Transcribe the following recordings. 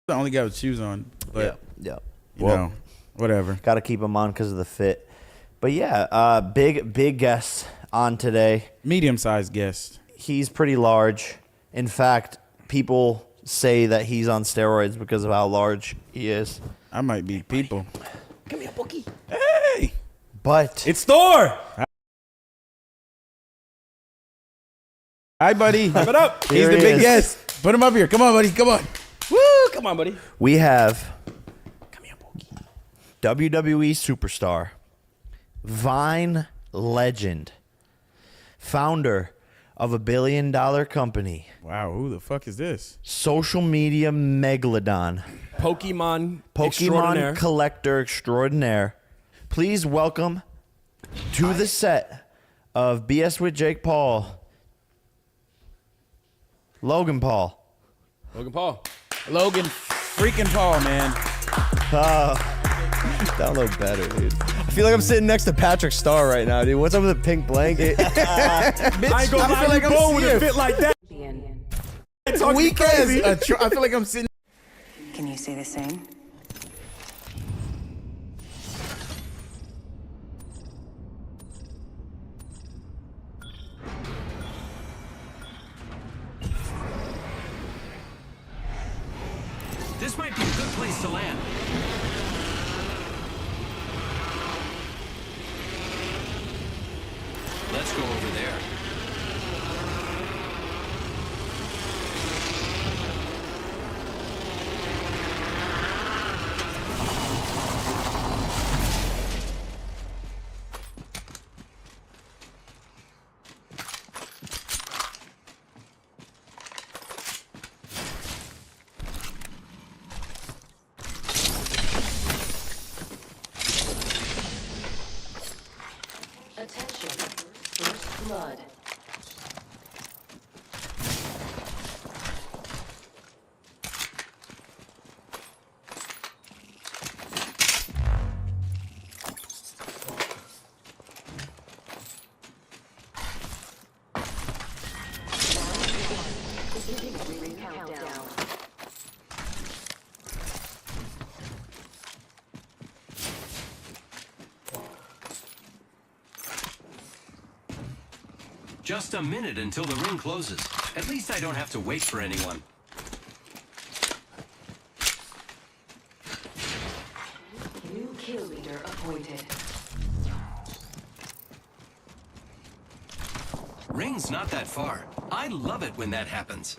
the only guy with shoes on. But yeah. You know, whatever. Got to keep them on because of the fit. But yeah, big guest on today. Medium-sized guest. He's pretty large. In fact, people say that he's on steroids because of how large he is. I might be people. Give me a bookie. Hey! But it's Thor! Hi, buddy. What up? He's the big guest. Put him up here. Come on, buddy. Come on. Woo! Come on, buddy. We have WWE superstar, Vine legend, founder of $1 billion company. Wow, who the fuck is this? Social media megalodon. Pokemon extraordinaire. Collector extraordinaire. Please welcome to the set of BS with Jake Paul, Logan Paul. Logan Paul. Logan freaking Paul, man. Download better, dude. I feel like I'm sitting next to Patrick Starr right now, dude. What's up with the pink blanket? Bitch, I feel like I'm with a fit like that. It's weak as I feel like I'm sitting. Can you say the same? This might be a good place to land. Let's go over there. Attention. First blood. Countdown. Just a minute until the ring closes. At least I don't have to wait for anyone. New kill leader appointed. Ring's not that far. I love it when that happens.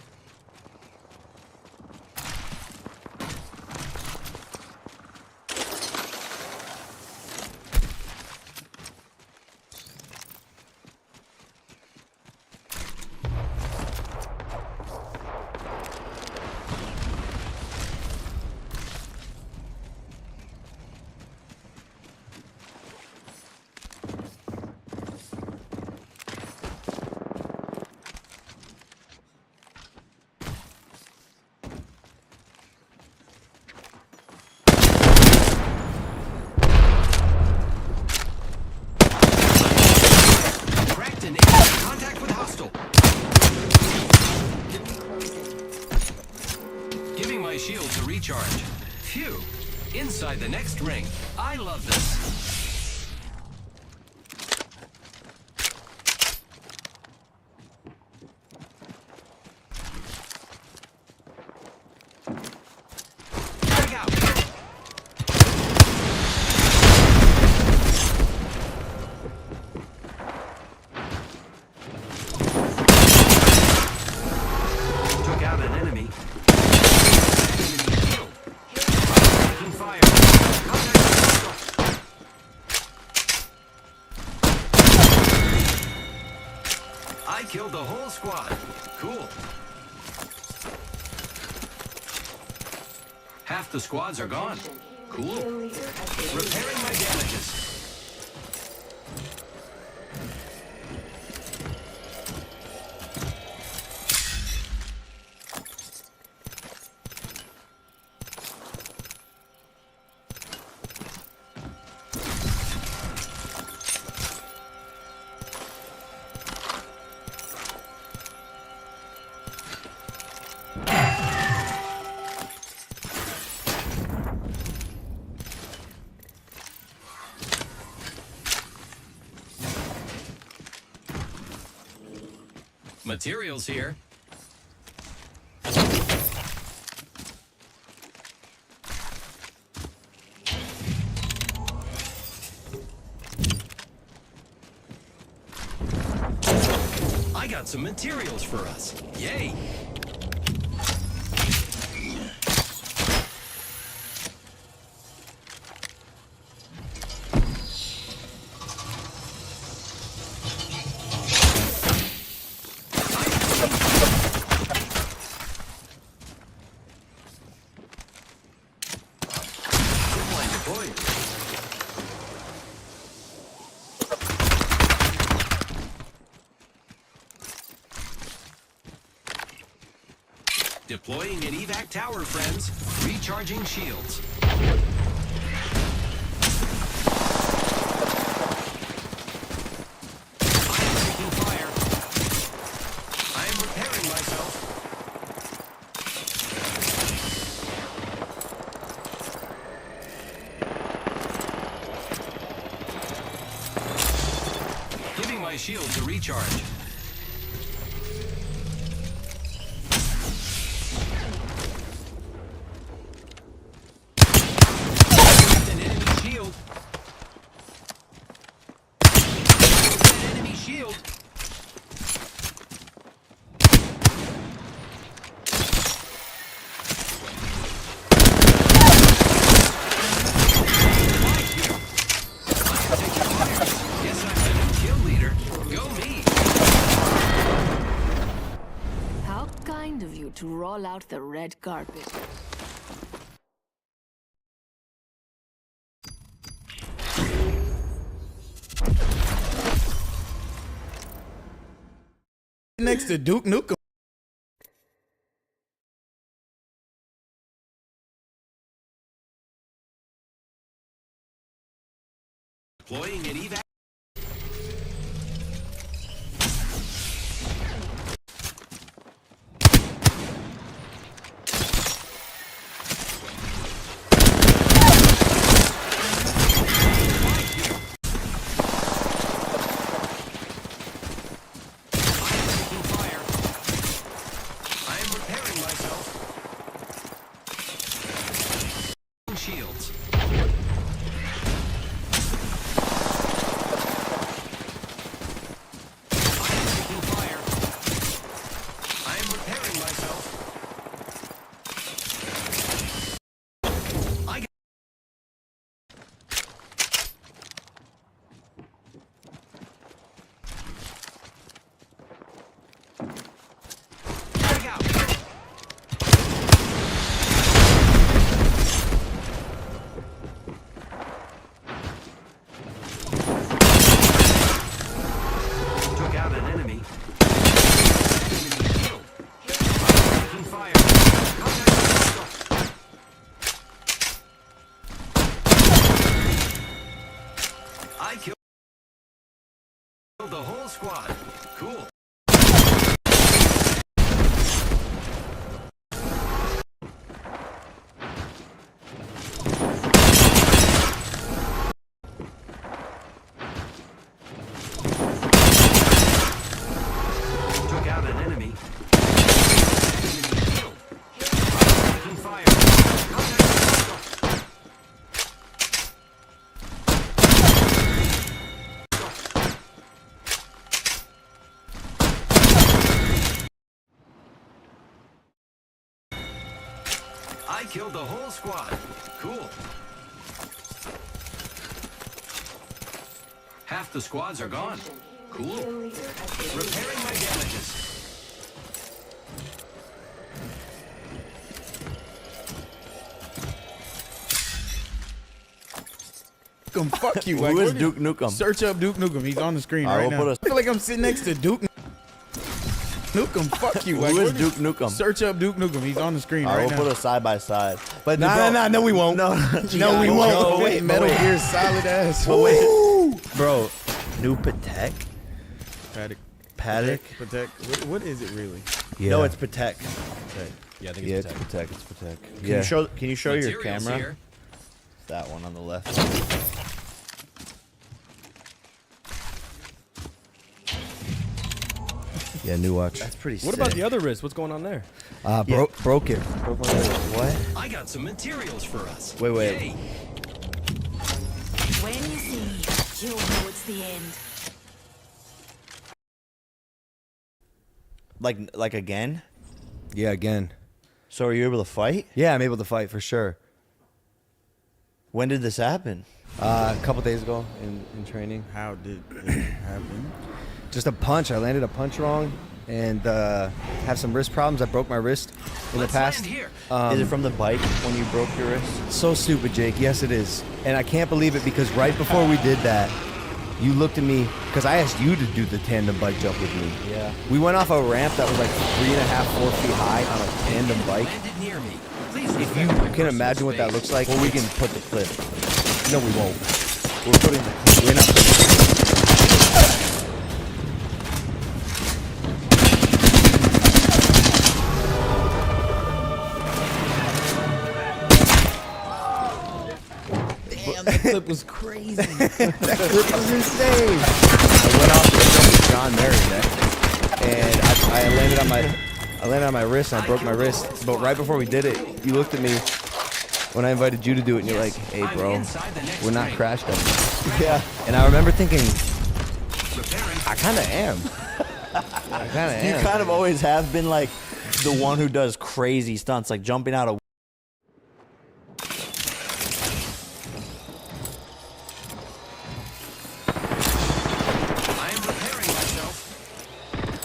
Contact with hostile. Giving my shields a recharge. Phew. Inside the next ring. I love this. Break out. I killed the whole squad. Cool. Half the squads are gone. Cool. Repairing my damages. Materials here. I got some materials for us. Yay! Zipline deployed. Deploying an evac tower, friends. Recharging shields. I am taking fire. I am repairing myself. Giving my shields a recharge. An enemy shield. An enemy shield. Yes, I'm the new kill leader. Go me. How kind of you to roll out the red carpet. Next to Duke Nukem. Deploying an evac. I am taking fire. I am repairing myself. Shields. I am taking fire. I am repairing myself. I got Check out. Took out an enemy. Enemy killed. Taking fire. Contact hostile. I killed the whole squad. Cool. Took out an enemy. Enemy killed. Taking fire. Contact hostile. I killed the whole squad. Cool. Half the squads are gone. Cool. Repairing my damages. Nukem, fuck you. Who Like, is what Duke Nukem? Search up Duke Nukem. He's on the screen I right will now. put a- I feel like I'm sitting next to Duke Nukem. Fuck you. Like, Who is what Duke Nukem? Search up Duke Nukem. He's on the screen I right will now. put a side by side. But No, we won't. No, No, we won't. Oh, wait, Metal wait. Gear Solid ass. But wait, bro, new Patek? Paddock. Patek? What is it really? No, it's Patek. Yeah, I think Yeah, it's it's Patek. Patek. It's Patek. Can Yeah. you show your Materials camera? here. That one on the left. Yeah, new watch. That's pretty sick. What about the other wrist? What's going on there? Broke it. What? I got some materials for us. Wait. Yay. When you see me, you'll know it's the end. Like again? Yeah, again. So are you able to fight? Yeah, I'm able to fight for sure. When did this happen? A couple days ago in training. How did it happen? Just a punch. I landed a punch wrong and have some wrist problems. I broke my wrist in Let's the past. land here. Is it from the bike when you broke your wrist? So stupid, Jake. Yes, it is. And I can't believe it because right before we did that, you looked at me because I asked you to do the tandem bike jump with me. Yeah. We went off a ramp that was like 3.5, 4 feet high on a tandem bike. Landed near me. Please If respect you my can personal imagine what that space. looks like, Well, we can put the clip. No, we won't. We're putting the clip. We're not. That clip was crazy. That clip was insane. I went off the jump with John Merritt, and I landed on my wrist and I broke my wrist. But right before we did it, you looked at me when I invited you to do it, and you're like, "Hey, I'm bro, inside the next we're not ring. crash dummies." Yeah. And I remember thinking, Preparing. I kind of am. I kind of You am. kind of always have been like the one who does crazy stunts, like jumping out of. I am preparing myself.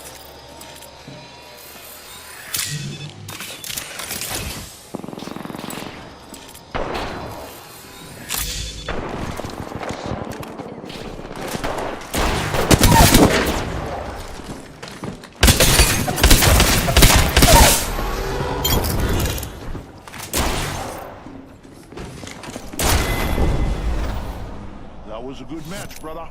That was a good match, brother.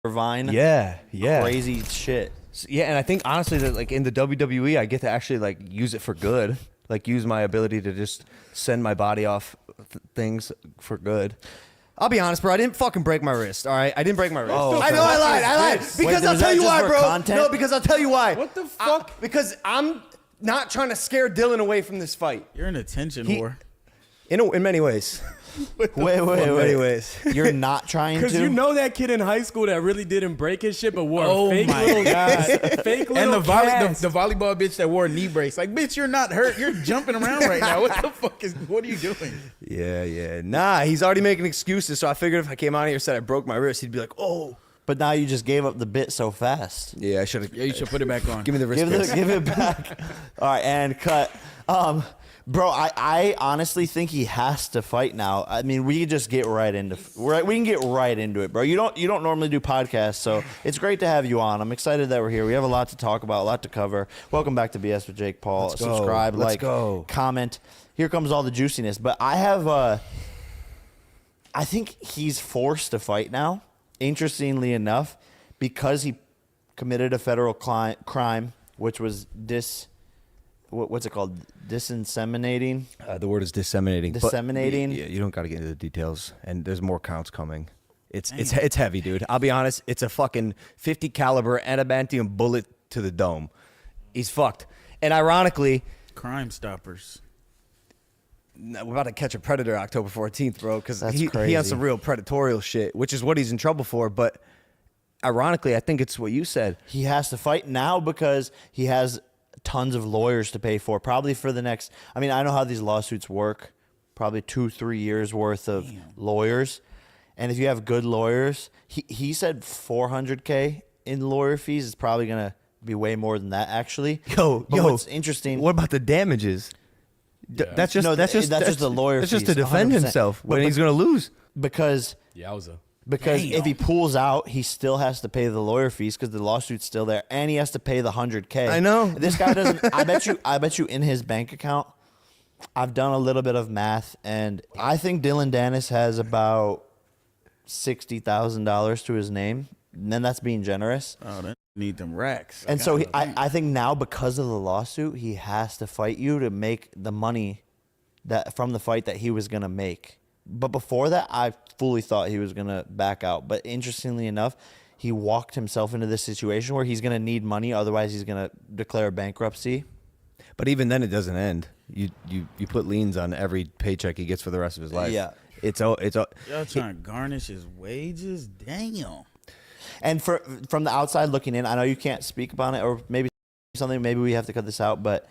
Vine. Yeah, yeah. Crazy shit. Yeah, and I think honestly that like in the WWE, I get to actually like use it for good. Like use my ability to just send my body off things for good. I'll be honest, bro. I didn't fucking break my wrist. All right, I didn't break my wrist. Oh, I know I lied. I lied Wait, because was I'll that tell you just why, for bro. content? No, because I'll tell you why. What the fuck? Because I'm not trying to scare Dylan away from this fight. You're an attention He- whore. In many ways. Wait. In many ways. You're not trying Because to. you know that kid in high school that really didn't break his shit, but wore Oh a fake my little God. fake And little the cast. volleyball bitch that wore a knee brace. Like, bitch, you're not hurt. You're jumping around right now. What the fuck what are you doing? Yeah. Nah, he's already making excuses. So I figured if I came on here and said I broke my wrist, he'd be like, "Oh." But now you just gave up the bit so fast. Yeah, I should have. Yeah, you should put it back on. Give me the wrist. Give it back. All right, and cut. Bro, I honestly think he has to fight now. I mean, we can just get right into we can get right into it, bro. You don't normally do podcasts, so it's great to have you on. I'm excited that we're here. We have a lot to talk about, a lot to cover. Welcome back to BS with Jake Paul. Let's go. Subscribe, Let's like, go. comment. Here comes all the juiciness. But I have I think he's forced to fight now. Interestingly enough, because he committed a federal crime, which was what's it called? Disinseminating. The word is disseminating. but Disseminating? yeah, you don't got to get into the details, and there's more counts coming. It's heavy, dude. I'll be honest. It's a fucking 50 caliber adamantium bullet to the dome. He's fucked. And ironically, Crime Stoppers. we're about to catch a predator October 14th, bro, because That's he on crazy. some real predatorial shit, which is what he's in trouble for. But ironically, I think it's what you said. He has to fight now because he has tons of lawyers to pay for, probably for the next. I mean, I know how these lawsuits work. Probably 2-3 years worth of lawyers, and if you have good lawyers, he said $400K in lawyer fees. It's probably gonna be way more than that, actually. Yo, What's interesting? What about the damages? That's just No, that's just the lawyer That's just fees, to defend 100%. himself when But- he's gonna lose. because Yowza. if he pulls out, he still has to pay the lawyer fees because the lawsuit's still there, and he has to pay the $100K. I know. This guy doesn't. I bet you in his bank account. I've done a little bit of math, and I think Dylan Dennis has about $60,000 to his name, and then that's being generous. Oh, they need them racks. And so I think now because of the lawsuit, he has to fight you to make the money that from the fight that he was gonna make. But before that, I fully thought he was going to back out. But interestingly enough, he walked himself into this situation where he's going to need money. Otherwise, he's going to declare bankruptcy. But even then, it doesn't end. You put liens on every paycheck he gets for the rest of his life. Yeah. Y'all trying to garnish his wages? Damn. And from the outside looking in, I know you can't speak about it, or maybe something. Maybe we have to cut this out. But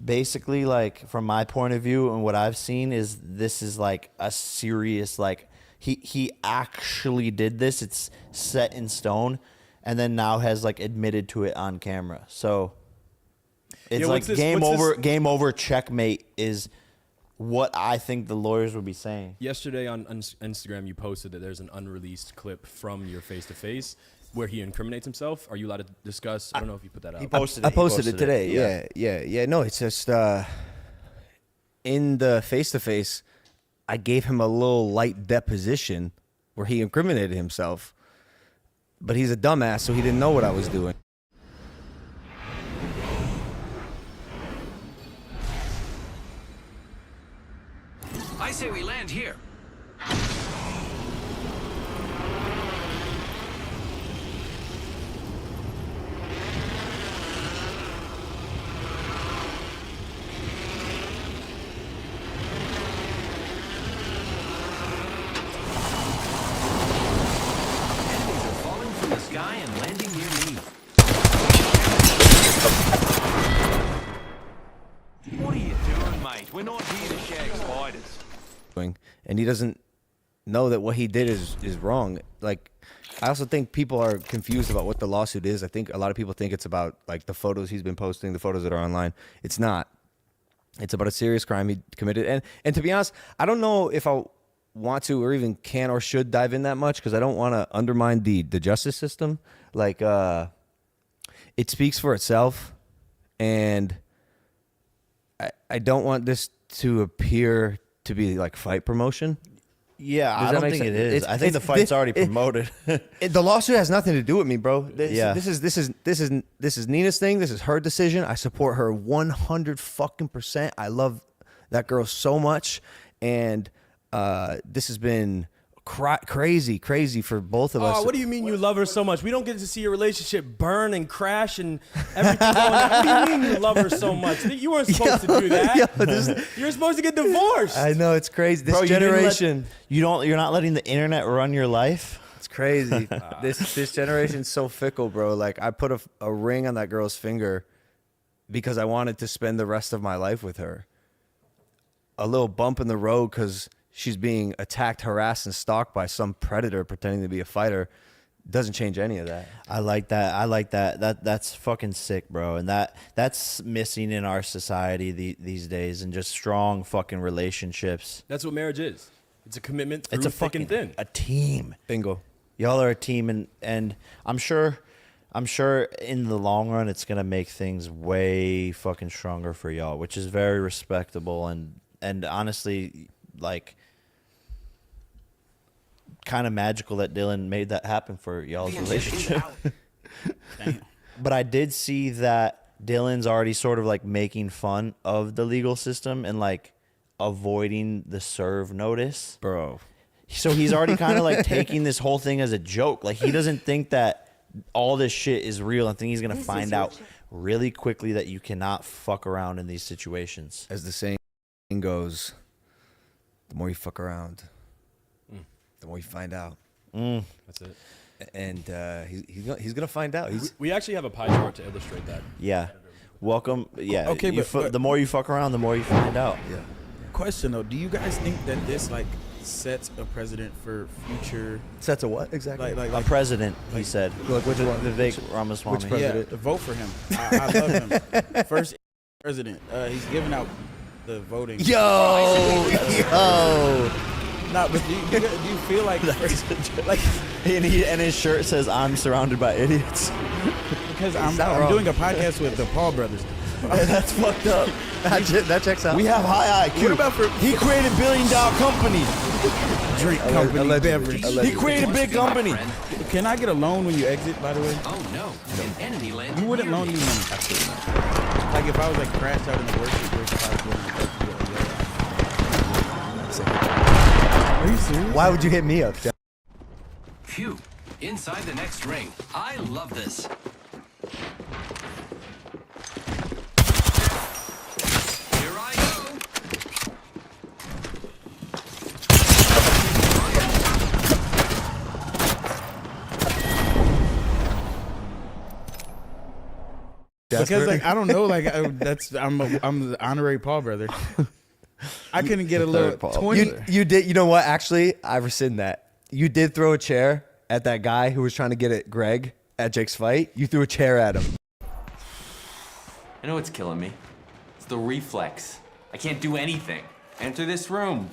basically, like from my point of view and what I've seen is this is like a serious like he actually did this. It's set in stone, and then now has like admitted to it on camera. So it's like game over, checkmate is what I think the lawyers would be saying. Yesterday on Instagram, you posted that there's an unreleased clip from your face-to-face where he incriminates himself. Are you allowed to discuss? I don't know if you put that out. He posted I it. posted it today. Yeah. No, it's just in the face-to-face, I gave him a little light deposition where he incriminated himself. But he's a dumbass, so he didn't know what I was doing. I say we land here. Enemies are falling from the sky and landing near me. What are you doing, mate? We're not here to shag spiders. And he doesn't know that what he did is wrong. Like, I also think people are confused about what the lawsuit is. I think a lot of people think it's about like the photos he's been posting, the photos that are online. It's not. It's about a serious crime he committed. And to be honest, I don't know if I want to or even can or should dive in that much because I don't want to undermine the justice system. Like, it speaks for itself, and I don't want this to appear to be like fight promotion. Yeah, Does I that don't make think it sense? is. I think the fight's already promoted. The lawsuit has nothing to do with me, bro. This Yeah. is Nina's thing. This is her decision. I support her 100%. I love that girl so much, and this has been crazy for both of us. Oh, what do you mean you love her so much? We don't get to see your relationship burn and crash and everything going on. What do you mean you love her so much? You weren't supposed to do that. You're supposed to get divorced. I know, it's crazy. This Bro, generation. You're not letting the internet run your life. It's crazy. This generation's so fickle, bro. Like, I put a ring on that girl's finger because I wanted to spend the rest of my life with her. A little bump in the road because she's being attacked, harassed, and stalked by some predator pretending to be a fighter doesn't change any of that. I like that. That's fucking sick, bro. And that's missing in our society these days, and just strong fucking relationships. That's what marriage is. It's a commitment through It's a thick and thin. a team. Bingo. Y'all are a team, and I'm sure in the long run it's gonna make things way fucking stronger for y'all, which is very respectable and honestly, like, kind of magical that Dylan made that happen for y'all's relationship. Damn. But I did see that Dylan's already sort of like making fun of the legal system and like avoiding the serve notice. Bro. So he's already kind of like taking this whole thing as a joke. Like, he doesn't think that all this shit is real. I think he's going to find out really quickly that you cannot fuck around in these situations. As the saying goes, the more you fuck around, the more you find out. That's it. And he's gonna find out. We actually have a pie chart to illustrate that. Yeah. Welcome. Yeah. Okay, but the more you fuck around, the more you find out. Yeah. Question though, do you guys think that this like sets a precedent for future? Sets a what exactly? A president, he said. Like which one? Vivek Ramaswamy. Which president? Yeah, vote for him. I love him. First president. He's giving out the voting. Yo. Nah, but do you feel like and his shirt says, "I'm surrounded by idiots." because I'm doing a podcast with the Paul brothers. That's fucked up. That checks out. We have high IQ. What about for He created $1 billion company. drink company Allegedly. beverage? He created a big company. Can I get a loan when you exit? By the way, Oh no, an enemy landed. you wouldn't near loan me. me money. Absolutely not. Like if I was like crashed out in the worst situation, I would be like, Are you serious? Why would you hit me up? Phew. Inside the next ring. I love this. Here I go. Because like I don't know, like I'm the honorary Paul brother. I couldn't get a little 20. You did. You know what? Actually, I rescind that. You did throw a chair at that guy who was trying to get at Greg at Jake's fight. You threw a chair at him. I know what's killing me. It's the reflex. I can't do anything. Enter this room.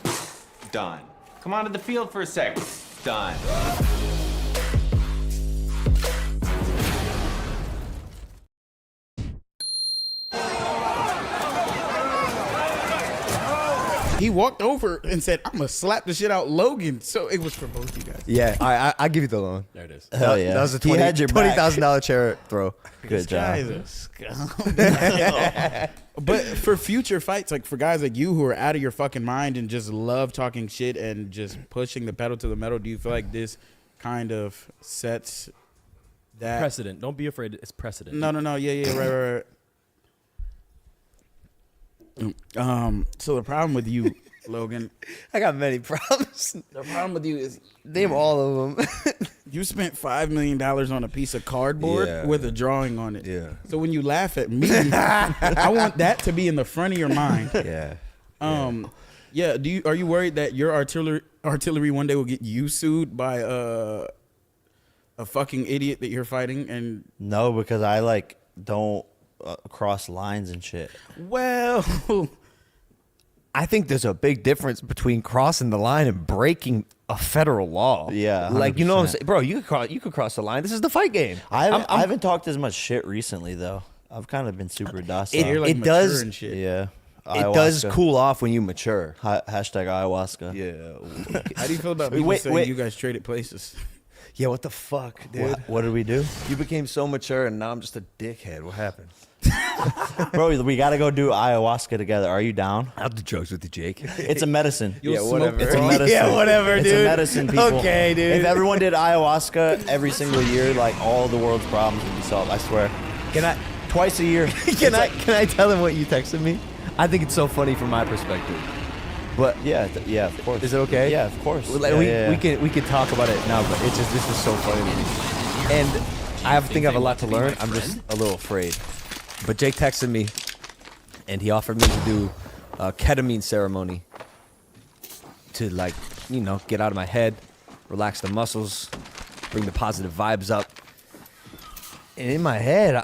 Done. Come onto the field for a sec. Done. He walked over and said, "I'm gonna slap the shit out Logan." So it was for both you guys. Yeah, I give you the loan. There it is. Hell yeah. That was a He had your back. $20,000 chair throw. Good Guys job. are scum. But for future fights, like for guys like you who are out of your fucking mind and just love talking shit and just pushing the pedal to the metal, do you feel like this kind of sets that Precedent. Don't be afraid. It's precedent. No, yeah, right. So the problem with you, Logan, I got many problems. the problem with you is Name all of them. you spent $5 million on a piece of cardboard Yeah. with a drawing on it. Yeah. So when you laugh at me, I want that to be in the front of your mind. Yeah. Yeah. Are you worried that your artillery one day will get you sued by a fucking idiot that you're fighting? And No, because I like don't cross lines and shit. well, I think there's a big difference between crossing the line and breaking a federal law. Yeah, like you know what I'm 100%. saying, bro. You could cross the line. This is the fight game. I haven't talked as much shit recently though. I've kind of been super docile. you're like it mature does- and shit. Yeah. It does Ayahuasca. cool off when you mature. Hashtag ayahuasca. Yeah. How do you feel about people Wait, saying wait. you guys traded places? Yeah. What the fuck, dude? What did we do? You became so mature, and now I'm just a dickhead. What happened? Bro, we got to go do ayahuasca together. Are you down? I'll do drugs with you, Jake. It's a medicine. You'll Yeah, smoke whatever. the It's a weed. medicine. Yeah, whatever, It's dude. a medicine, people. Okay, dude. If everyone did ayahuasca every single year, like all the world's problems would be solved. I swear. Can I? Twice a year. Can I tell him what you texted me? I think it's so funny from my perspective. But Yeah, yeah, of course. is it okay? Yeah, of course. Well, like, Yeah, yeah. we can talk about it now, but it's just this is so funny to me. And I think I have a lot to learn. I'm just a little afraid. But Jake texted me, and he offered me to do a ketamine ceremony to, like, you know, get out of my head, relax the muscles, bring the positive vibes up. And in my head,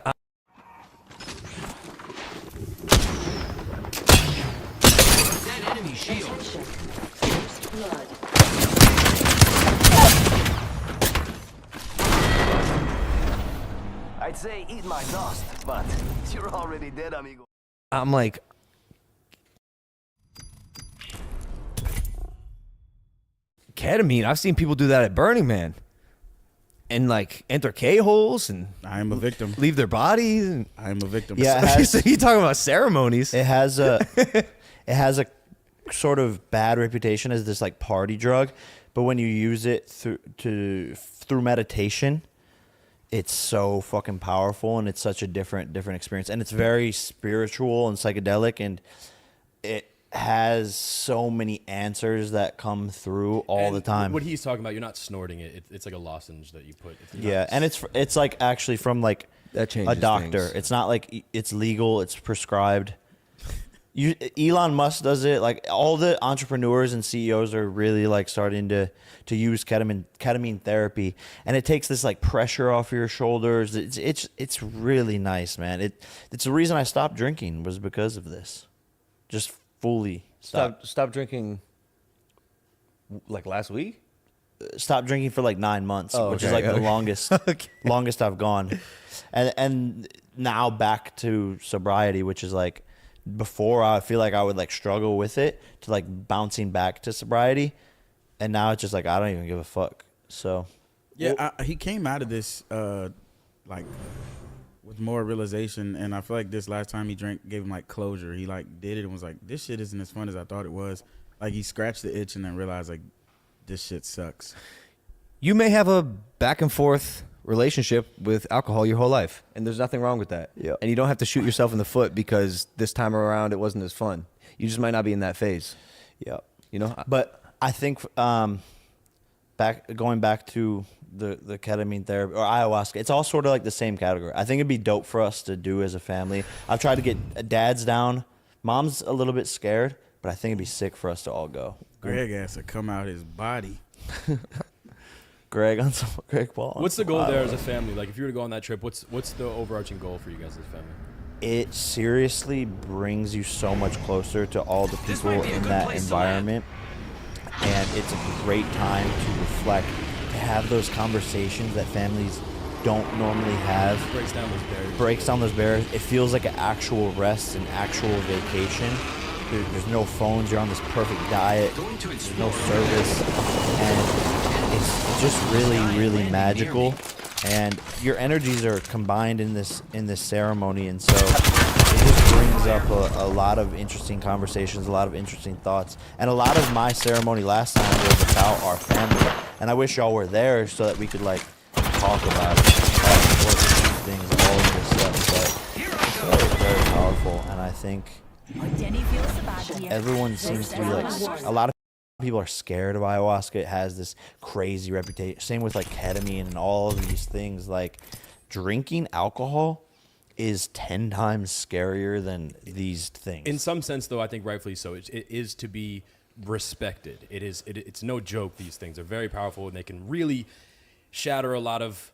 Dead enemy shield. Attention. First blood. I'd say eat my dust, but you're already dead, amigo. I'm like, ketamine. I've seen people do that at Burning Man, and like enter K-holes and I am a victim. leave their bodies. And I am a victim. Yeah, it has, so you talking about ceremonies? it has a it has a sort of bad reputation as this like party drug, but when you use it through meditation, it's so fucking powerful and it's such a different experience, and it's very spiritual and psychedelic, and it has so many answers that come through all And the time. What he's talking about, you're not snorting it. It's like a lozenge that you put. It's not- Yeah, and it's like actually from like That changes a doctor. things. It's not like it's legal. It's prescribed. Elon Musk does it. Like all the entrepreneurs and CEOs are really like starting to use ketamine therapy, and it takes this like pressure off your shoulders. It's really nice, man. It's the reason I stopped drinking was because of this. Just fully Stop drinking. Like last week? stopped drinking for like 9 months, Oh, which is okay, like the okay. longest longest I've gone, and now back to sobriety, which is like before I feel like I would like struggle with it to like bouncing back to sobriety, and now it's just like I don't even give a fuck. So Yeah, he came out of this like with more realization, and I feel like this last time he drank gave him like closure. He like did it and was like, this shit isn't as fun as I thought it was. Like he scratched the itch and then realized like this shit sucks. You may have a back and forth relationship with alcohol your whole life, and there's nothing wrong with that. Yeah. And you don't have to shoot yourself in the foot because this time around it wasn't as fun. You just might not be in that phase. Yeah. You know? But I think going back to the ketamine therapy or ayahuasca, it's all sort of like the same category. I think it'd be dope for us to do as a family. I've tried to get dads down. Mom's a little bit scared, but I think it'd be sick for us to all go. Greg has to come out his body. Greg Paul. What's the goal there as a family? Like, if you were to go on that trip, what's the overarching goal for you guys as a family? It seriously brings you so much closer to all the people in that environment. And it's a great time to reflect, to have those conversations that families don't normally have. Breaks down those barriers. Breaks down those barriers. It feels like an actual rest, an actual vacation. There's no phones. You're on this perfect diet. There's no service. And it's just really, really magical. And your energies are combined in this ceremony. And so it just brings up a lot of interesting conversations, a lot of interesting thoughts. And a lot of my ceremony last time was about our family. And I wish y'all were there so that we could like talk about it, work through things, all of this stuff. But it's very powerful. And I think everyone seems to be like, a lot of people are scared of ayahuasca. It has this crazy reputation. Same with like ketamine and all of these things. Like drinking alcohol is 10 times scarier than these things. In some sense, though, I think rightfully so. It is to be respected. It's no joke. These things are very powerful, and they can really shatter a lot of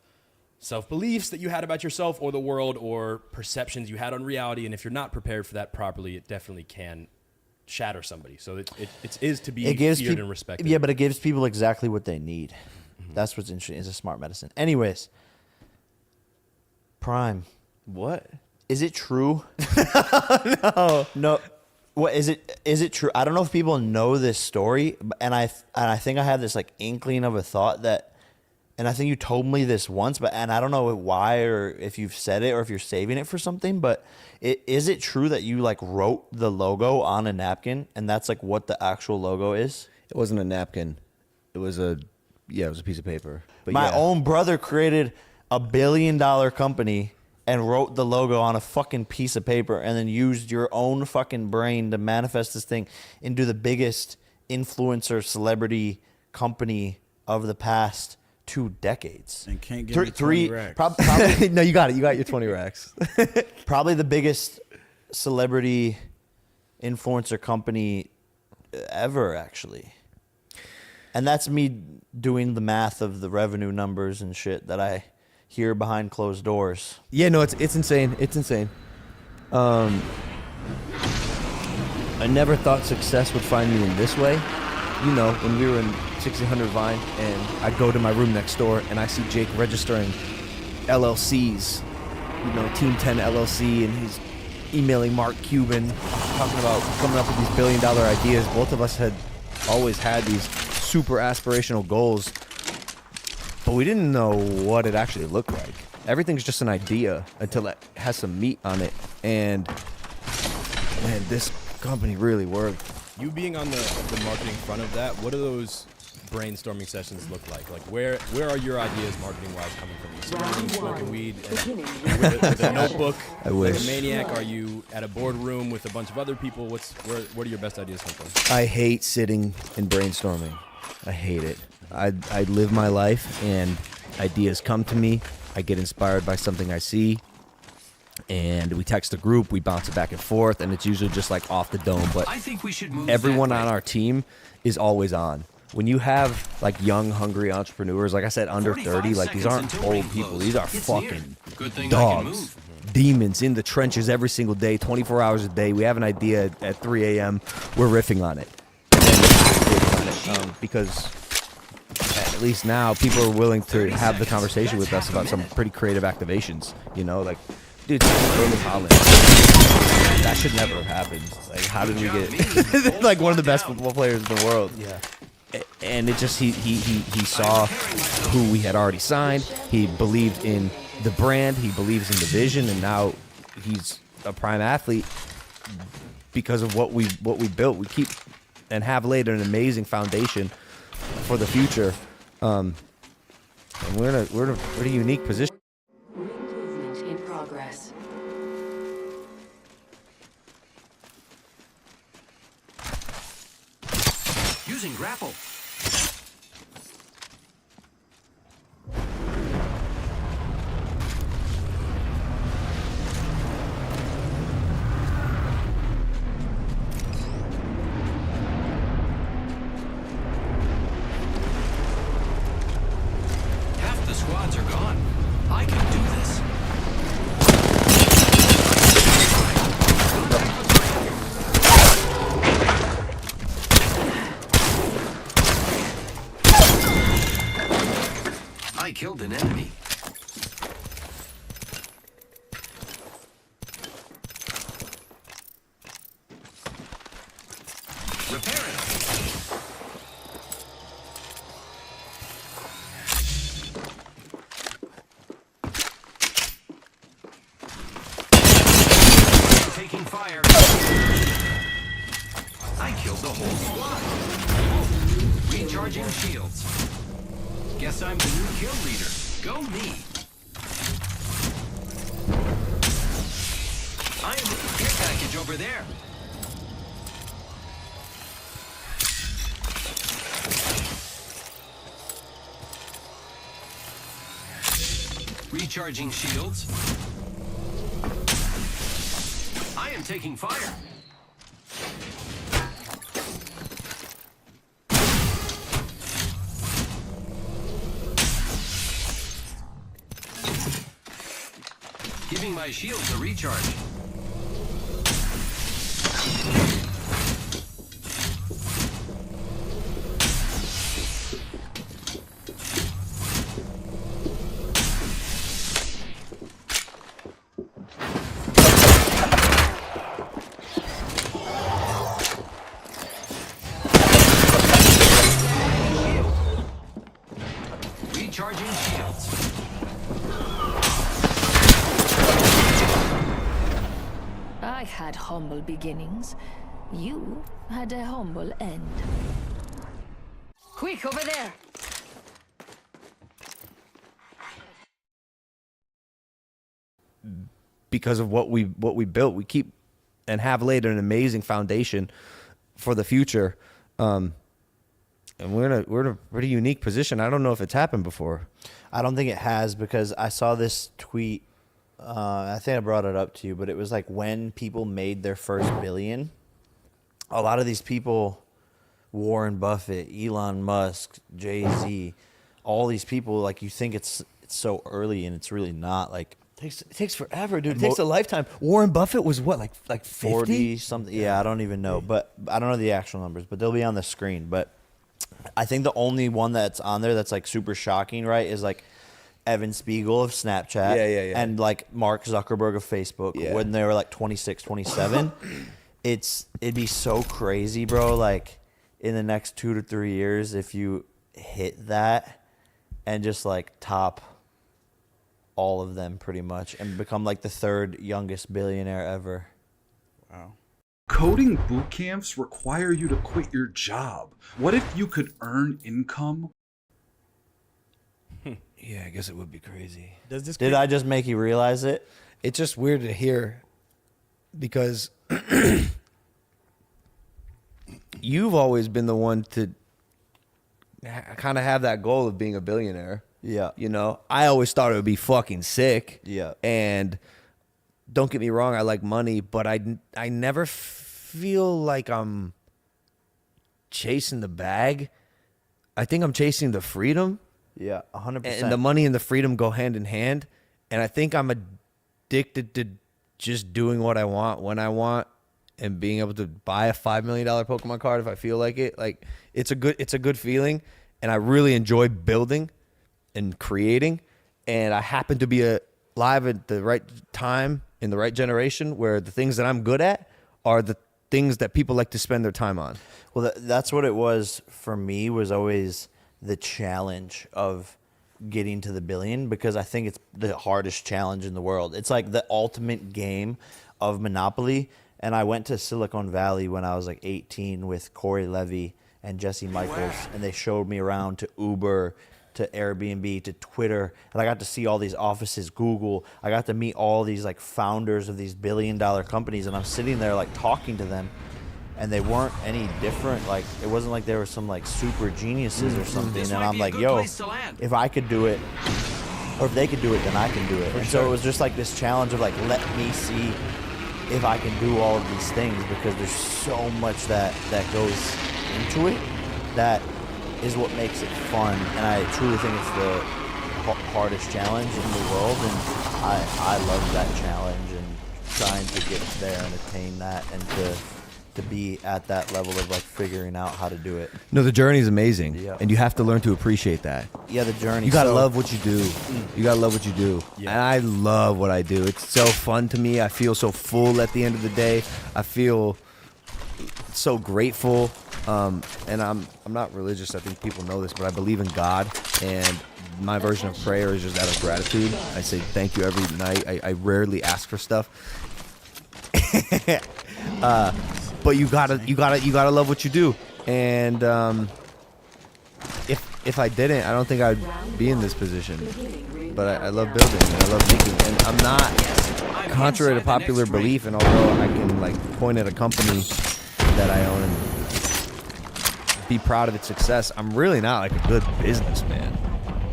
self-beliefs that you had about yourself or the world or perceptions you had on reality. And if you're not prepared for that properly, it definitely can shatter somebody. So it is to be feared and respected. Yeah, but it gives people exactly what they need. Mm-hmm. That's what's interesting. It's a smart medicine. Anyways, Prime. What? Is it true? No. No. What is it? Is it true? I don't know if people know this story, and I think I have this like inkling of a thought that, and I think you told me this once, and I don't know why or if you've said it or if you're saving it for something. But is it true that you like wrote the logo on a napkin, and that's like what the actual logo is? It wasn't a napkin. It was a piece of paper. But My own brother created $1 billion company and wrote the logo on a fucking piece of paper and then used your own fucking brain to manifest this thing into the biggest influencer celebrity company of the past 2 decades. And can't give me 20 racks. Probably, No, you got it. You got your 20 racks. probably the biggest celebrity influencer company ever, actually. And that's me doing the math of the revenue numbers and shit that I hear behind closed doors. Yeah, no, it's insane. It's insane. I never thought success would find me in this way. You know, when we were in 1600 Vine and I go to my room next door and I see Jake registering LLCs, you know, Team 10 LLC, and he's emailing Mark Cuban, talking about coming up with these $1 billion ideas. Both of us had always had these super aspirational goals, but we didn't know what it actually looked like. Everything's just an idea until it has some meat on it. And man, this company really worked. You being on the marketing front of that, what do those brainstorming sessions look like? Like where are your ideas marketing wise coming from? You sitting in smoking weed and with a notebook I like wish. a maniac? Are you at a boardroom with a bunch of other people? Where do your best ideas come from? I hate sitting and brainstorming. I hate it. I live my life and ideas come to me. I get inspired by something I see, and we text a group, we bounce it back and forth, and it's usually just like off the dome. But I think we should move everyone that way. on our team is always on. When you have like young, hungry entrepreneurs, like I said, under 30, like these aren't seconds until ring old people. close. These are It's fucking near. Good thing I can dogs, move. demons in the trenches every single day, 24 hours a day. We have an idea at 3 a.m. We're riffing on it. And then we're acting on it, because at least now people are willing to have the conversation with us about some pretty creative activations. You know, like, dude, Erling Haaland. That should never have happened. Like, how did we get like one of the best football players in the world? Yeah. And it just he saw who we had already signed. He believed in the brand. He believes in the vision, and now he's a prime athlete because of what we built. We keep and have laid an amazing foundation for the future. And we're in a pretty unique position. Ring movement in progress. Using grapple. Half the squads are gone. I can do this. I killed an enemy. Repair it. Taking fire. I killed the whole squad. Recharging shields. Guess I'm the new kill leader. Go me. I am with the care package over there. Recharging shields. I am taking fire. Giving my shields a recharge. Recharging shields. I had humble beginnings. You had a humble end. Quick, over there! Because of what we built, we keep and have laid an amazing foundation for the future. And we're in a pretty unique position. I don't know if it's happened before. I don't think it has, because I saw this tweet. I think I brought it up to you, but it was like when people made their first billion, a lot of these people, Warren Buffett, Elon Musk, Jay-Z, all these people, like, you think it's so early, and it's really not. Like, It takes forever, dude. It takes a lifetime. Warren Buffett was what, like 50? 40 something. Yeah, I don't even know, but I don't know the actual numbers, but they'll be on the screen. But I think the only one that's on there that's like super shocking, right, is like Evan Spiegel of Snapchat, Yeah. and like Mark Zuckerberg of Facebook, Yeah. when they were like 26, 27. It'd be so crazy, bro. Like, in the next 2 to 3 years, if you hit that and just like top all of them pretty much and become like the third youngest billionaire ever. Wow. Coding boot camps require you to quit your job. What if you could earn income? Yeah, I guess it would be crazy. Does this Did I just make you realize it? It's just weird to hear because you've always been the one to kind of have that goal of being a billionaire. Yeah. You know, I always thought it would be fucking sick. Yeah. And don't get me wrong, I like money, but I never feel like I'm chasing the bag. I think I'm chasing the freedom. Yeah, 100%. And the money and the freedom go hand in hand. And I think I'm addicted to just doing what I want when I want and being able to buy a $5 million Pokemon card if I feel like it. Like, it's a good feeling. And I really enjoy building and creating. And I happen to be alive at the right time in the right generation where the things that I'm good at are the things that people like to spend their time on. Well, that's what it was for me, was always the challenge of getting to the billion, because I think it's the hardest challenge in the world. It's like the ultimate game of Monopoly. And I went to Silicon Valley when I was like 18 with Corey Levy, and Jesse Michaels, and they showed me around to Uber, to Airbnb, to Twitter, and I got to see all these offices, Google. I got to meet all these like founders of these billion-dollar companies, and I'm sitting there like talking to them, and they weren't any different. Like, it wasn't like they were some like super geniuses or something. And I'm like, yo, if I could do it, or if they could do it, then I can do it. And so it was just like this challenge of like, let me see if I can do all of these things, because there's so much that goes into it that is what makes it fun. And I truly think it's the hardest challenge in the world, and I love that challenge and trying to get there and attain that, and to be at that level of like figuring out how to do it. No, the journey is amazing, Yeah. and you have to learn to appreciate that. Yeah, the journey. You gotta love what you do. You gotta love what you do. Yeah. And I love what I do. It's so fun to me. I feel so full at the end of the day. I feel so grateful. And I'm not religious. I think people know this, but I believe in God. And my version of prayer is just out of gratitude. I say thank you every night. I rarely ask for stuff. But you gotta love what you do. And if I didn't, I don't think I'd be in this position. But I love building and I love making. And I'm not, contrary to popular belief, and although I can like point at a company that I own and be proud of its success, I'm really not like a good businessman.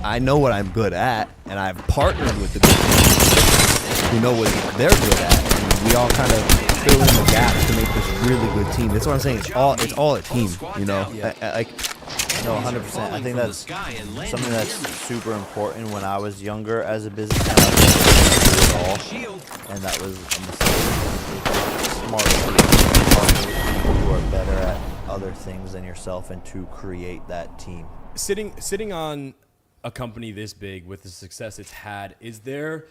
I know what I'm good at, and I've partnered with the good people who know what they're good at, and we all kind of fill in the gaps to make this really good team. That's what I'm saying. It's all a team, you know. No, 100%. I think that's something that's super important. When I was younger as a businessman, I didn't do it all, and that was a mistake. Smart people who are better at other things than yourself, and to create that team. Sitting on a company this big with the success it's had, is there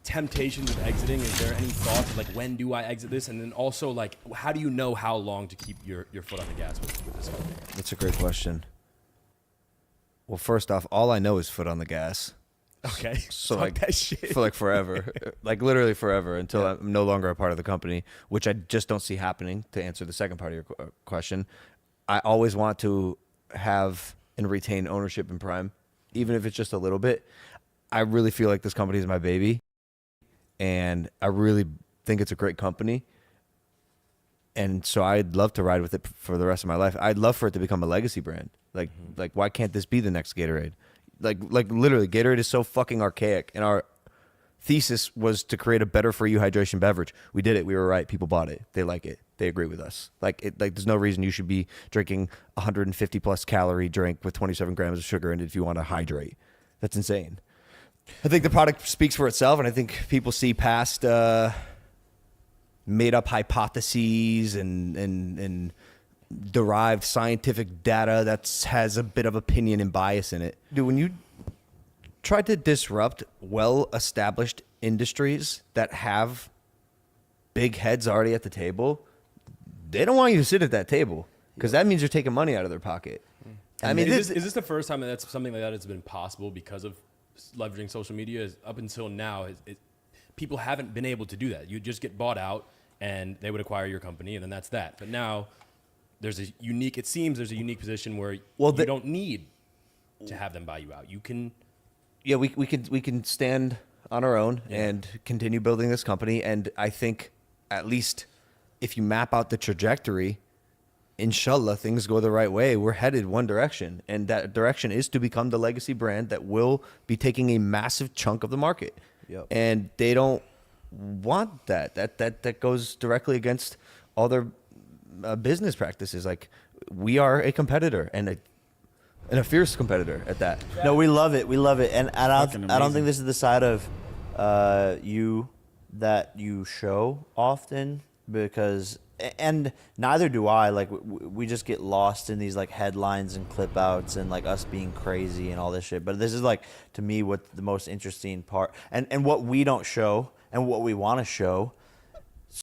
temptations of exiting? Is there any thoughts like, when do I exit this? And then also, like, how do you know how long to keep your foot on the gas with this company? That's a great question. Well, first off, all I know is foot on the gas. Okay. So Fuck like that shit. for like forever, like literally forever, until I'm no longer a part of the company, which I just don't see happening. To answer the second part of your question, I always want to have and retain ownership in Prime, even if it's just a little bit. I really feel like this company is my baby, and I really think it's a great company. And so I'd love to ride with it for the rest of my life. I'd love for it to become a legacy brand. Like why can't this be the next Gatorade? Like literally, Gatorade is so fucking archaic, and our thesis was to create a better for you hydration beverage. We did it. We were right. People bought it. They like it. They agree with us. Like there's no reason you should be drinking 150 plus calorie drink with 27 grams of sugar in it if you want to hydrate. That's insane. I think the product speaks for itself, and I think people see past made up hypotheses and derived scientific data that has a bit of opinion and bias in it. Dude, when you try to disrupt well-established industries that have big heads already at the table, they don't want you to sit at that table, because that means you're taking money out of their pocket. I mean, is this the first time that that's something like that has been possible because of leveraging social media? Up until now, people haven't been able to do that. You just get bought out, and they would acquire your company, and then that's that. But now there's a unique position where you don't need to have them buy you out. You can. Yeah, we can stand on our own and continue building this company. And I think at least if you map out the trajectory, inshallah, things go the right way. We're headed one direction, and that direction is to become the legacy brand that will be taking a massive chunk of the market. Yep. And they don't want that. That goes directly against all their business practices. Like, we are a competitor, and a fierce competitor at that. No, we love it. We love it. And I don't think this is the side of you that you show often, because, and neither do I. Like, we just get lost in these like headlines and clip outs and like us being crazy and all this shit. But this is like, to me, what the most interesting part, and what we don't show and what we want to show